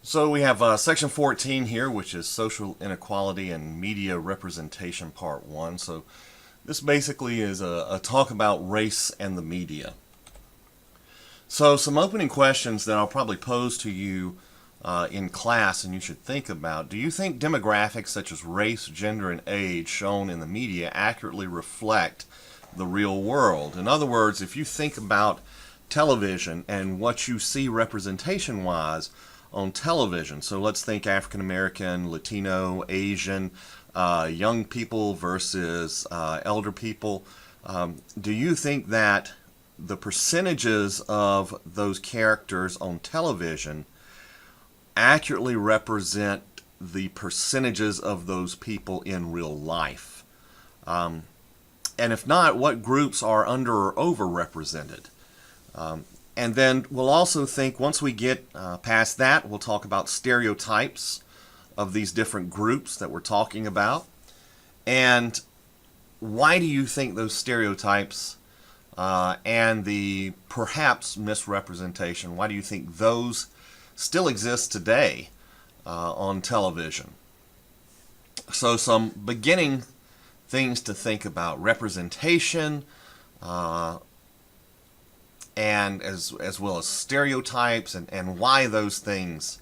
So we have Section 14 here, which is Social Inequality and Media Representation Part 1. So this basically is a talk about race and the media. So some opening questions that I'll probably pose to you in class and you should think about. Do you think demographics such as race, gender, and age shown in the media accurately reflect the real world? In other words, if you think about television and what you see representation-wise on television, so let's think African American, Latino, Asian, young people versus elder people. Do you think that the percentages of those characters on television accurately represent the percentages of those people in real life? And if not, what groups are under or overrepresented? And then we'll also think, once we get past that, we'll talk about stereotypes of these different groups that we're talking about. And why do you think those stereotypes and the perhaps misrepresentation, why do you think those still exist today on television? So some beginning things to think about: representation, and as well as stereotypes and why those things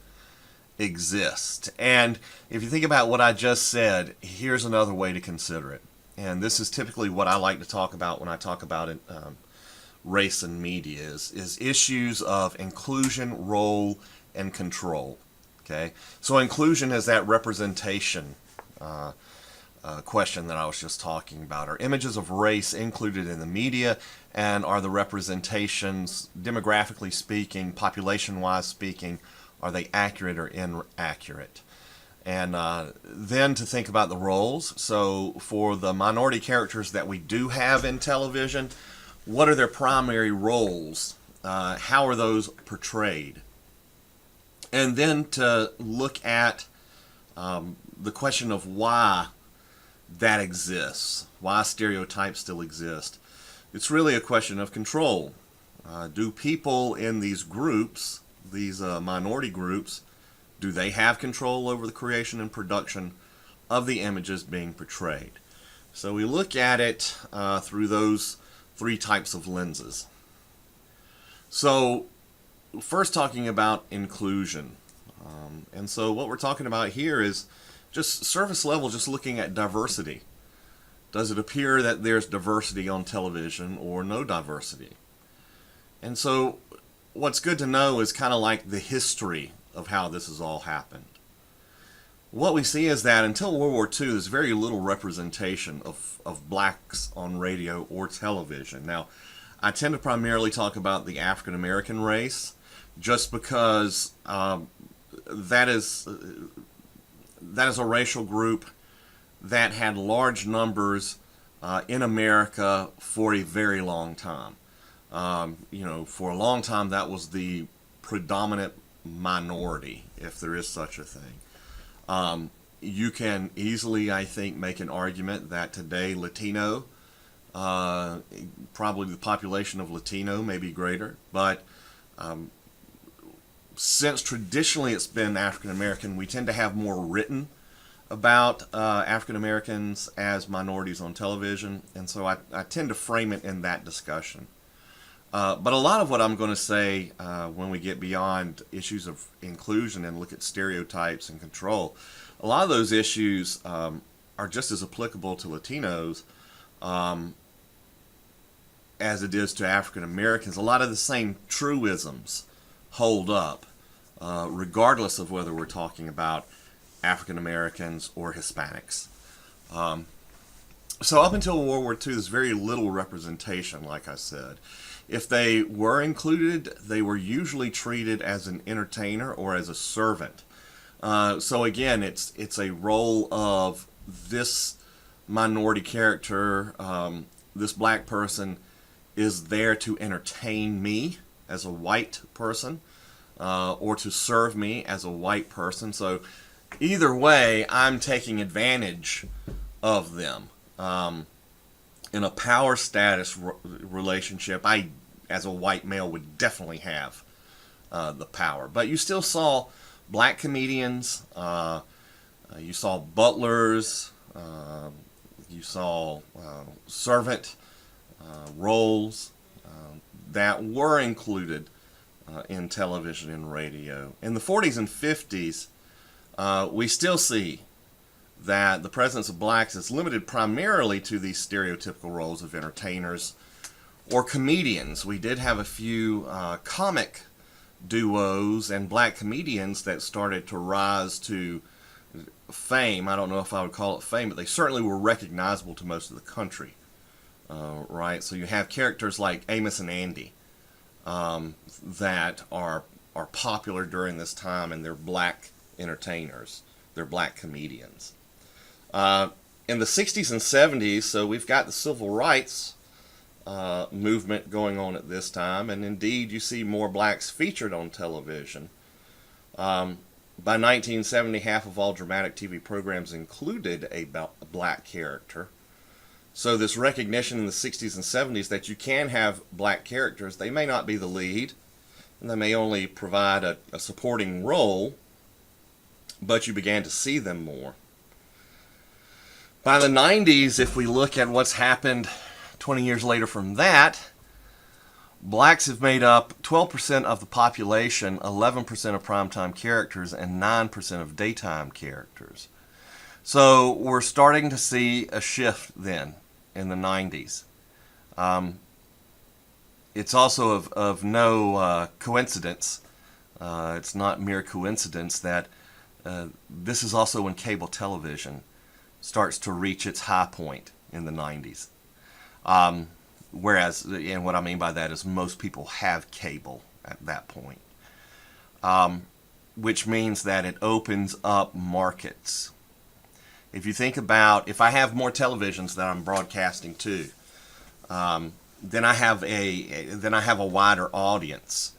exist. And if you think about what I just said, here's another way to consider it. And this is typically what I like to talk about when I talk about it, race and media, is issues of inclusion, role, and control. Okay, so inclusion is that representation question that I was just talking about. Are images of race included in the media, and are the representations, demographically speaking, population-wise speaking, are they accurate or inaccurate? And then to think about the roles. So for the minority characters that we do have in television, what are their primary roles? How are those portrayed? And then to look at the question of why that exists, why stereotypes still exist. It's really a question of control. Do people in these groups, these minority groups, do they have control over the creation and production of the images being portrayed? So we look at it through those three types of lenses. So first, talking about inclusion. And so what we're talking about here is just surface level, just looking at diversity. Does it appear that there's diversity on television or no diversity? And so what's good to know is kind of like the history of how this has all happened. What we see is that until World War II, there's very little representation of blacks on radio or television. Now, I tend to primarily talk about the African American race, just because that is a racial group that had large numbers in America for a very long time. For a long time, that was the predominant minority, if there is such a thing. You can easily, I think, make an argument that today Latino, probably the population of Latino may be greater, but since traditionally it's been African American, we tend to have more written about African Americans as minorities on television, and so I tend to frame it in that discussion. But a lot of what I'm going to say when we get beyond issues of inclusion and look at stereotypes and control, a lot of those issues are just as applicable to Latinos as it is to African Americans. A lot of the same truisms hold up, regardless of whether we're talking about African Americans or Hispanics. So up until World War II, there's very little representation, like I said. If they were included, they were usually treated as an entertainer or as a servant. So again, it's a role of this minority character, this black person is there to entertain me as a white person, or to serve me as a white person. So either way, I'm taking advantage of them. In a power status relationship, as a white male, would definitely have the power. But you still saw black comedians. You saw butlers. You saw servant roles that were included in television and radio. In the 40s and 50s, we still see that the presence of blacks is limited primarily to these stereotypical roles of entertainers or comedians. We did have a few comic duos and black comedians that started to rise to fame. I don't know if I would call it fame, but they certainly were recognizable to most of the country. Right? So you have characters like Amos and Andy that are popular during this time, and they're black entertainers. They're black comedians. In the 60s and 70s, so we've got the civil rights movement going on at this time, and indeed you see more blacks featured on television. By 1970, half of all dramatic TV programs included a black character. So this recognition in the 60s and 70s that you can have black characters, they may not be the lead, and they may only provide a supporting role, but you began to see them more. By the 90s, if we look at what's happened 20 years later from that, blacks have made up 12% of the population, 11% of primetime characters, and 9% of daytime characters. So we're starting to see a shift then in the 90s. It's also of no coincidence, it's not mere coincidence that this is also when cable television starts to reach its high point in the 90s. Whereas, and what I mean by that is most people have cable at that point. Which means that it opens up markets. If you think about, if I have more televisions that I'm broadcasting to, then I have a wider audience.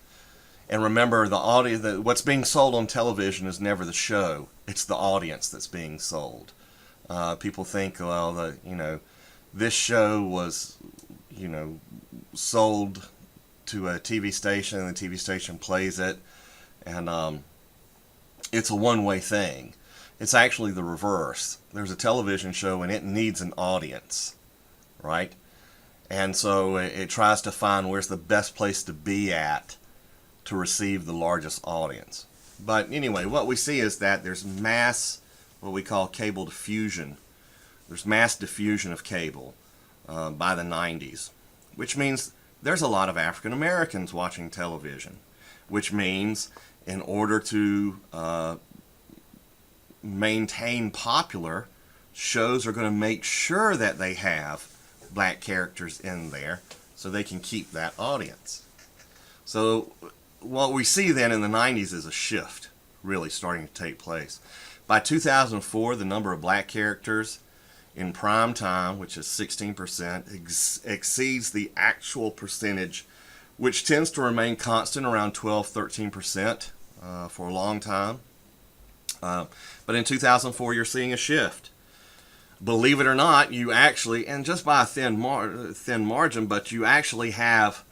And remember, what's being sold on television is never the show; it's the audience that's being sold. People think, well, this show was, sold to a TV station, and the TV station plays it, and it's a one-way thing. It's actually the reverse. There's a television show and it needs an audience, right? And so it tries to find where's the best place to be at to receive the largest audience. But anyway, what we see is that there's mass, what we call cable diffusion. There's mass diffusion of cable by the 90s, which means there's a lot of African Americans watching television, which means in order to maintain popular, shows are going to make sure that they have black characters in there so they can keep that audience. So what we see then in the 90s is a shift really starting to take place. By 2004, the number of black characters in prime time, which is 16%, exceeds the actual percentage, which tends to remain constant around 12-13% for a long time. But in 2004, you're seeing a shift. Believe it or not, you actually, and just by a thin margin, but you actually have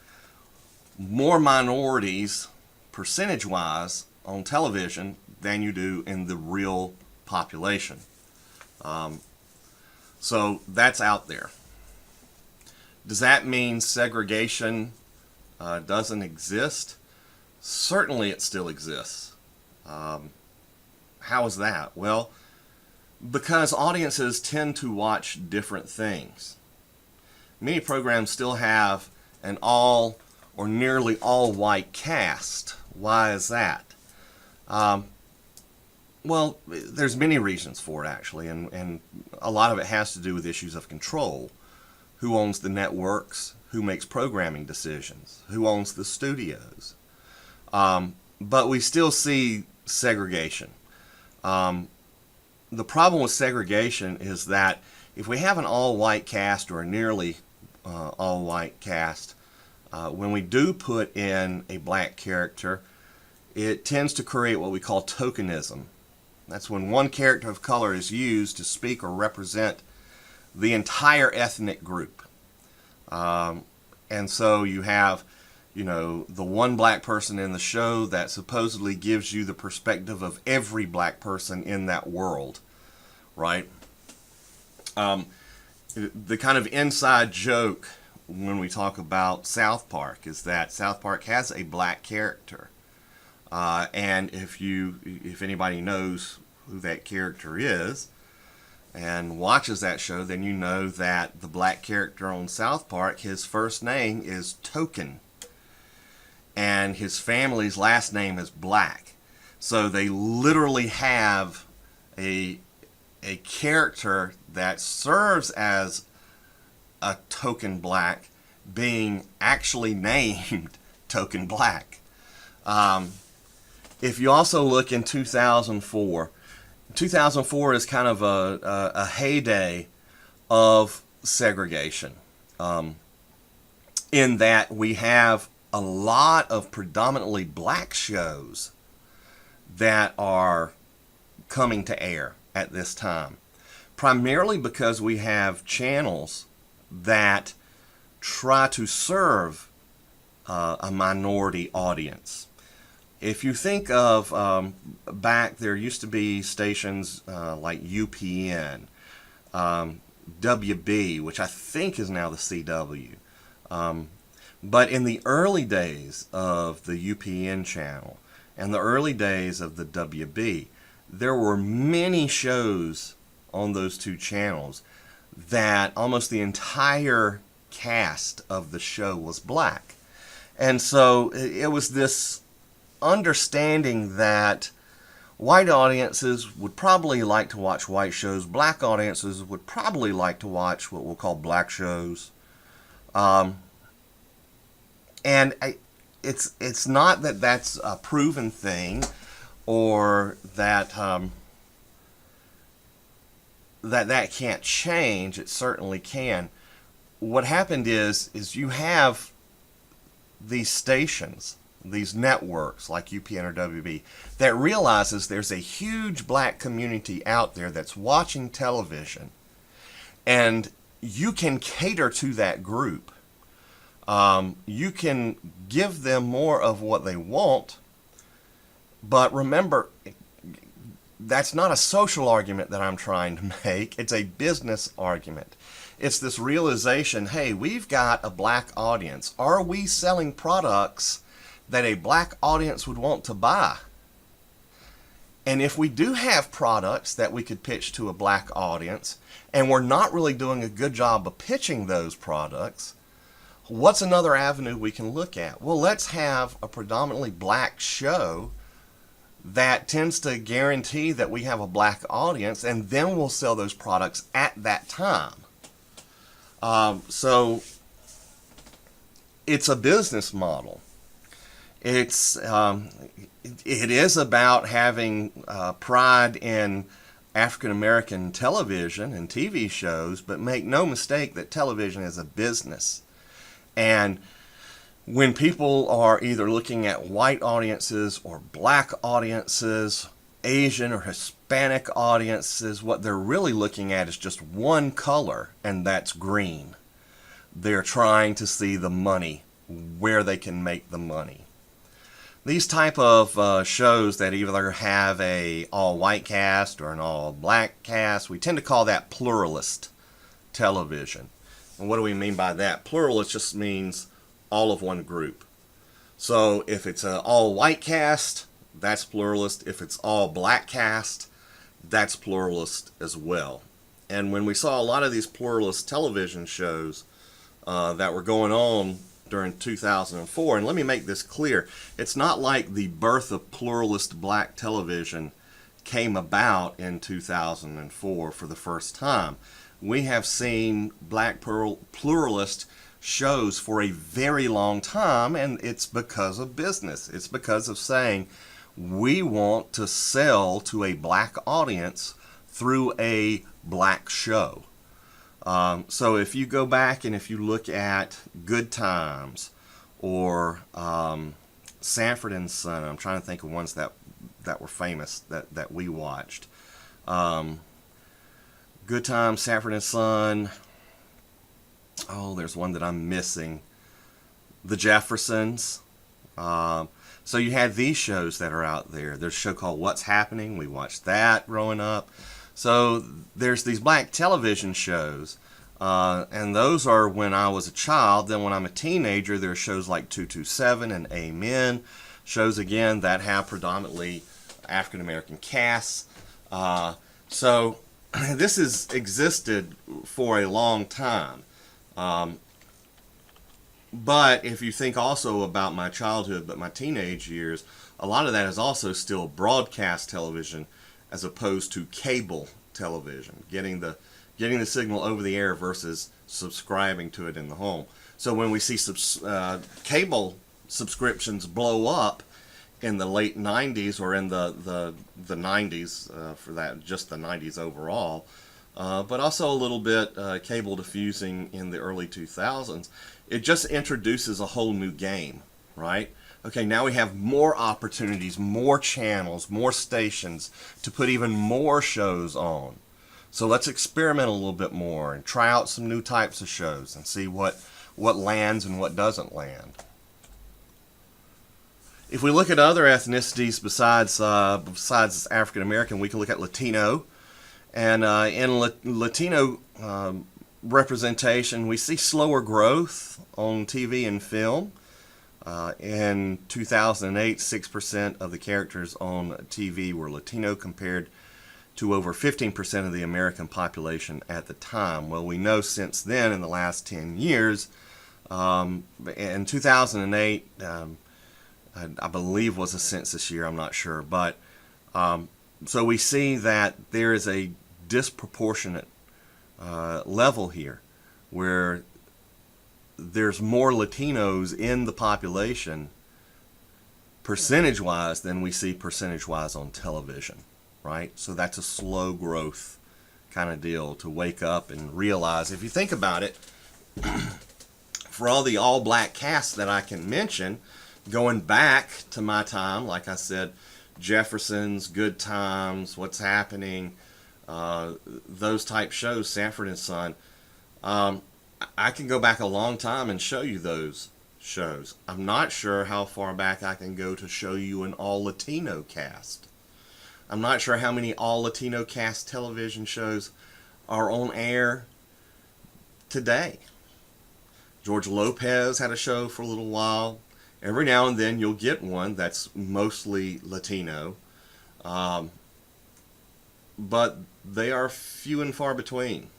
more minorities, percentage-wise, on television than you do in the real population. So that's out there. Does that mean segregation doesn't exist? Certainly it still exists. How is that? Well, because audiences tend to watch different things. Many programs still have an all or nearly all white cast. Why is that? Well, there's many reasons for it actually, and a lot of it has to do with issues of control. Who owns the networks? Who makes programming decisions? Who owns the studios? But we still see segregation. The problem with segregation is that if we have an all-white cast or a nearly all-white cast, when we do put in a black character, it tends to create what we call tokenism. That's when one character of color is used to speak or represent the entire ethnic group. And so you have the one black person in the show that supposedly gives you the perspective of every black person in that world, right? The kind of inside joke when we talk about South Park is that South Park has a black character. And if anybody knows who that character is and watches that show, then you know that the black character on South Park, his first name is Token. And his family's last name is Black. So they literally have a character that serves as a token black being actually named Token Black. If you also look in 2004, 2004 is kind of a heyday of segregation, in that we have a lot of predominantly black shows that are coming to air at this time, primarily because we have channels that try to serve a minority audience. If you think of back, there used to be stations like UPN, WB, which I think is now the CW. But in the early days of the UPN channel and the early days of the WB, there were many shows on those two channels that almost the entire cast of the show was black. And so it was this understanding that white audiences would probably like to watch white shows, black audiences would probably like to watch what we'll call black shows. And it's not that that's a proven thing, or that that can't change. It certainly can. What happened is you have these stations, these networks like UPN or WB, that realizes there's a huge black community out there that's watching television, and you can cater to that group. You can give them more of what they want, but remember, that's not a social argument that I'm trying to make. It's a business argument. It's this realization, hey, we've got a black audience. Are we selling products that a black audience would want to buy? And if we do have products that we could pitch to a black audience, and we're not really doing a good job of pitching those products, what's another avenue we can look at? Well, let's have a predominantly black show that tends to guarantee that we have a black audience, and then we'll sell those products at that time. So it's a business model. It is about having pride in African American television and TV shows, but make no mistake that television is a business. And when people are either looking at white audiences or black audiences, Asian or Hispanic audiences, what they're really looking at is just one color, and that's green. They're trying to see the money, where they can make the money. These type of shows that either have a all-white cast or an all-black cast, we tend to call that pluralist television. And what do we mean by that? Pluralist just means all of one group. So if it's an all-white cast, that's pluralist. If it's all-black cast, that's pluralist as well. And when we saw a lot of these pluralist television shows that were going on during 2004, and let me make this clear, it's not like the birth of pluralist black television came about in 2004 for the first time. We have seen black pluralist shows for a very long time, and it's because of business. It's because of saying we want to sell to a black audience through a black show. So if you go back and if you look at Good Times or Sanford and Son, I'm trying to think of ones that were famous that we watched. Good Times, Sanford and Son. Oh, there's one that I'm missing The Jeffersons. So you had these shows that are out there. There's a show called What's Happening. We watched that growing up. So there's these black television shows, and those are when I was a child. Then when I'm a teenager, there are shows like 227 and Amen, shows again that have predominantly African American casts. So this has existed for a long time. But if you think also about my childhood, but my teenage years, a lot of that is also still broadcast television as opposed to cable television, getting the signal over the air versus subscribing to it in the home. So when we see cable subscriptions blow up in the late 90s or in the 90s, for that, just the 90s overall, but also a little bit cable diffusing in the early 2000s, it just introduces a whole new game, right? Okay, now we have more opportunities, more channels, more stations to put even more shows on. So let's experiment a little bit more and try out some new types of shows and see what lands and what doesn't land. If we look at other ethnicities besides African American, we can look at Latino. And in Latino representation, we see slower growth on TV and film. In 2008, 6% of the characters on TV were Latino compared to over 15% of the American population at the time. Well, we know since then, in the last 10 years, in 2008, I believe was a census year, I'm not sure, but so we see that there is a disproportionate level here where there's more Latinos in the population percentage-wise than we see percentage-wise on television, right? So that's a slow growth kind of deal to wake up and realize. If you think about it, for all the all-black casts that I can mention, going back to my time, like I said, Jefferson's, Good Times, What's Happening, those type shows, Sanford and Son, I can go back a long time and show you those shows. I'm not sure how far back I can go to show you an all-Latino cast. I'm not sure how many all-Latino cast television shows are on air today. George Lopez had a show for a little while. Every now and then you'll get one that's mostly Latino. But they are few and far between.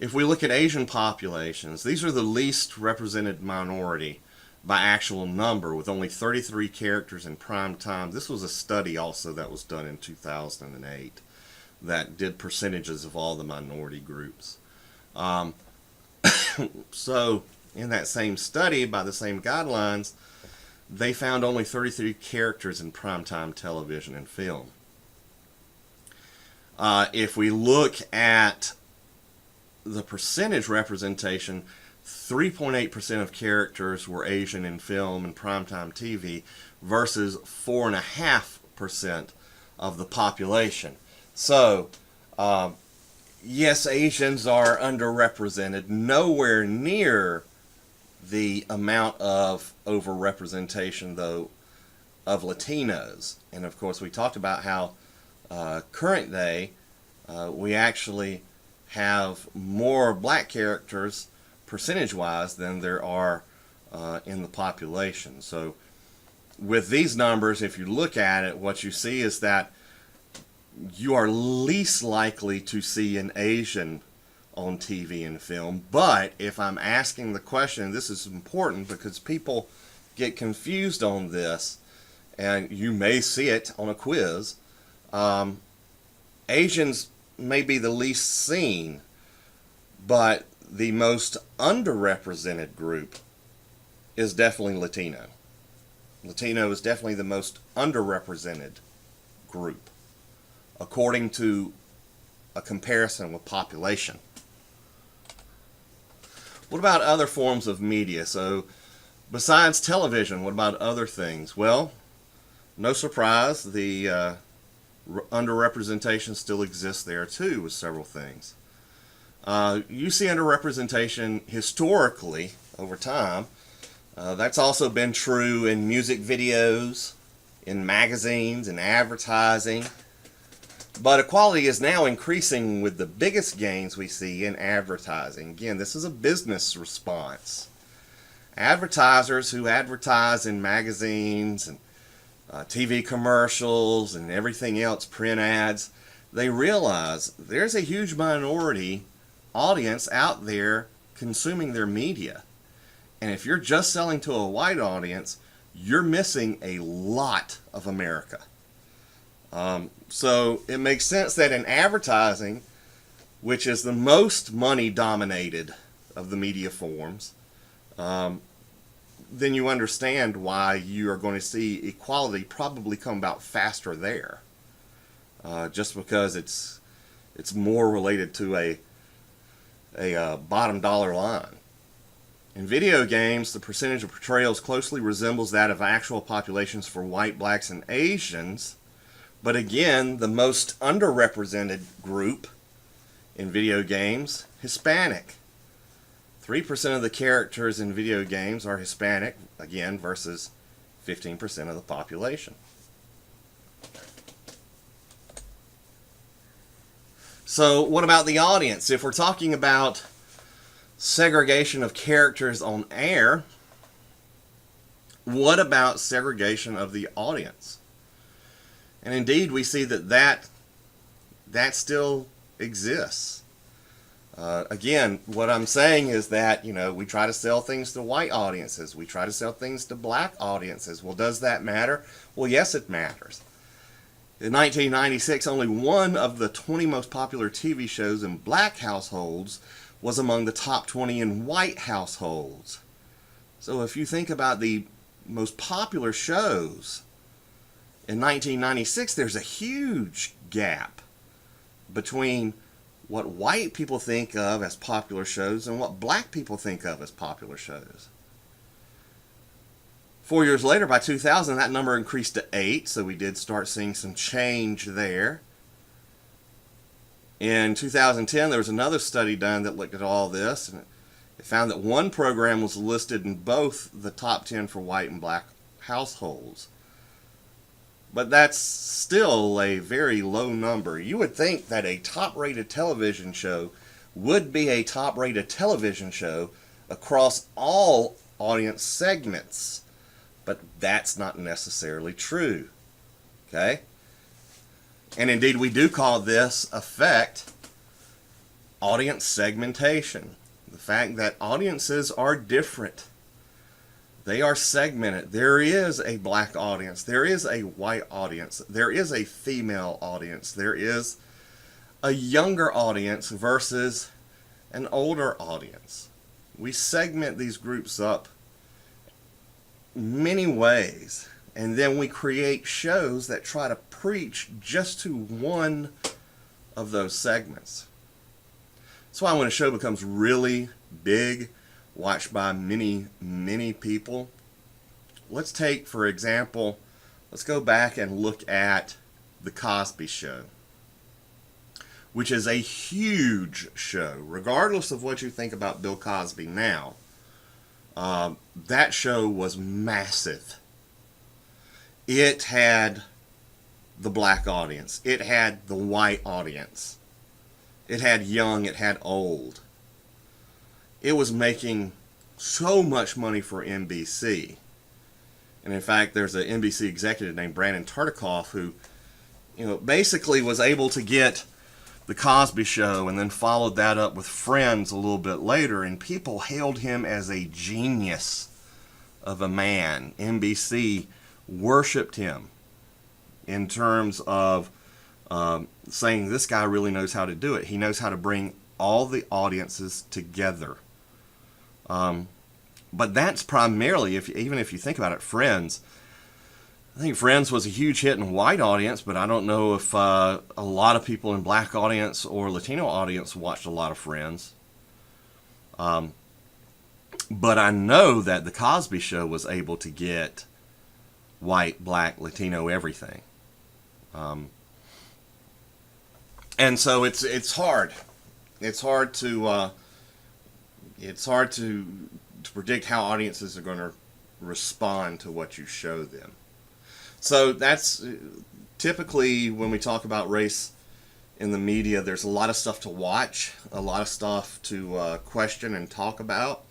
If we look at Asian populations, these are the least represented minority by actual number, with only 33 characters in prime time. This was a study also that was done in 2008 that did percentages of all the minority groups. So in that same study, by the same guidelines, they found only 33 characters in primetime television and film. If we look at the percentage representation, 3.8% of characters were Asian in film and primetime TV versus 4.5% of the population. So, yes, Asians are underrepresented, nowhere near the amount of overrepresentation, though, of Latinos. And of course, we talked about how current day we actually have more black characters percentage-wise than there are in the population. So with these numbers, if you look at it, what you see is that you are least likely to see an Asian on TV and film. But if I'm asking the question, this is important because people get confused on this, and you may see it on a quiz. Asians may be the least seen, but the most underrepresented group is definitely Latino. Latino is definitely the most underrepresented group, according to a comparison with population. What about other forms of media? So, besides television, what about other things? Well, no surprise, the underrepresentation still exists there too with several things. You see underrepresentation historically over time. That's also been true in music videos, in magazines, and advertising. But equality is now increasing with the biggest gains we see in advertising. Again, this is a business response. Advertisers who advertise in magazines and TV commercials and everything else, print ads, they realize there's a huge minority audience out there consuming their media. And if you're just selling to a white audience, you're missing a lot of America. So it makes sense that in advertising, which is the most money dominated of the media forms, then you understand why you are going to see equality probably come about faster there. Just because it's more related to a bottom dollar line. In video games, the percentage of portrayals closely resembles that of actual populations for white, blacks, and Asians. But again, the most underrepresented group in video games, Hispanic. 3% of the characters in video games are Hispanic, again, versus 15% of the population. So what about the audience? If we're talking about segregation of characters on air, what about segregation of the audience? And indeed, we see that still exists. Again, what I'm saying is that, we try to sell things to white audiences. We try to sell things to black audiences. Well, does that matter? Well, yes, it matters. In 1996, only one of the 20 most popular TV shows in black households was among the top 20 in white households. So if you think about the most popular shows in 1996, there's a huge gap between what white people think of as popular shows and what black people think of as popular shows. 4 years later, by 2000, that number increased to 8, so we did start seeing some change there. In 2010, there was another study done that looked at all this, and it found that one program was listed in both the top 10 for white and black households. But that's still a very low number. You would think that a top-rated television show would be a top-rated television show across all audience segments. But that's not necessarily true. Okay? And indeed, we do call this effect audience segmentation. The fact that audiences are different. They are segmented. There is a black audience. There is a white audience. There is a female audience. There is a younger audience versus an older audience. We segment these groups up many ways, and then we create shows that try to preach just to one of those segments. That's why when a show becomes really big, watched by many, many people, let's take, for example, let's go back and look at The Cosby Show, which is a huge show. Regardless of what you think about Bill Cosby now, that show was massive. It had the black audience. It had the white audience. It had young. It had old. It was making so much money for NBC. And in fact, there's an NBC executive named Brandon Tartikoff who, basically was able to get The Cosby Show and then followed that up with Friends a little bit later, and people hailed him as a genius of a man. NBC worshipped him in terms of saying this guy really knows how to do it. He knows how to bring all the audiences together. But that's primarily, even if you think about it, Friends. I think Friends was a huge hit in white audience, but I don't know if a lot of people in black audience or Latino audience watched a lot of Friends. But I know that The Cosby Show was able to get white, black, Latino, everything. And so it's hard. it's hard to predict how audiences are going to respond to what you show them. So that's typically when we talk about race in the media, there's a lot of stuff to watch, a lot of stuff to question and talk about.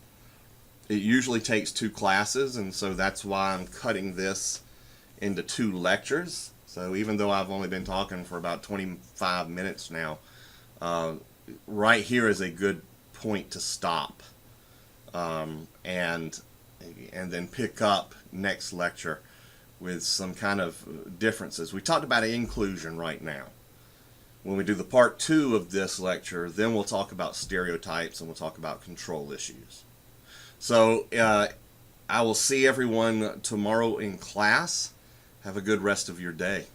It usually takes 2 classes, and so that's why I'm cutting this into 2 lectures. So even though I've only been talking for about 25 minutes now, right here is a good point to stop, and then pick up next lecture with some kind of differences. We talked about inclusion right now. When we do the part 2 of this lecture, then we'll talk about stereotypes and we'll talk about control issues. So I will see everyone tomorrow in class. Have a good rest of your day.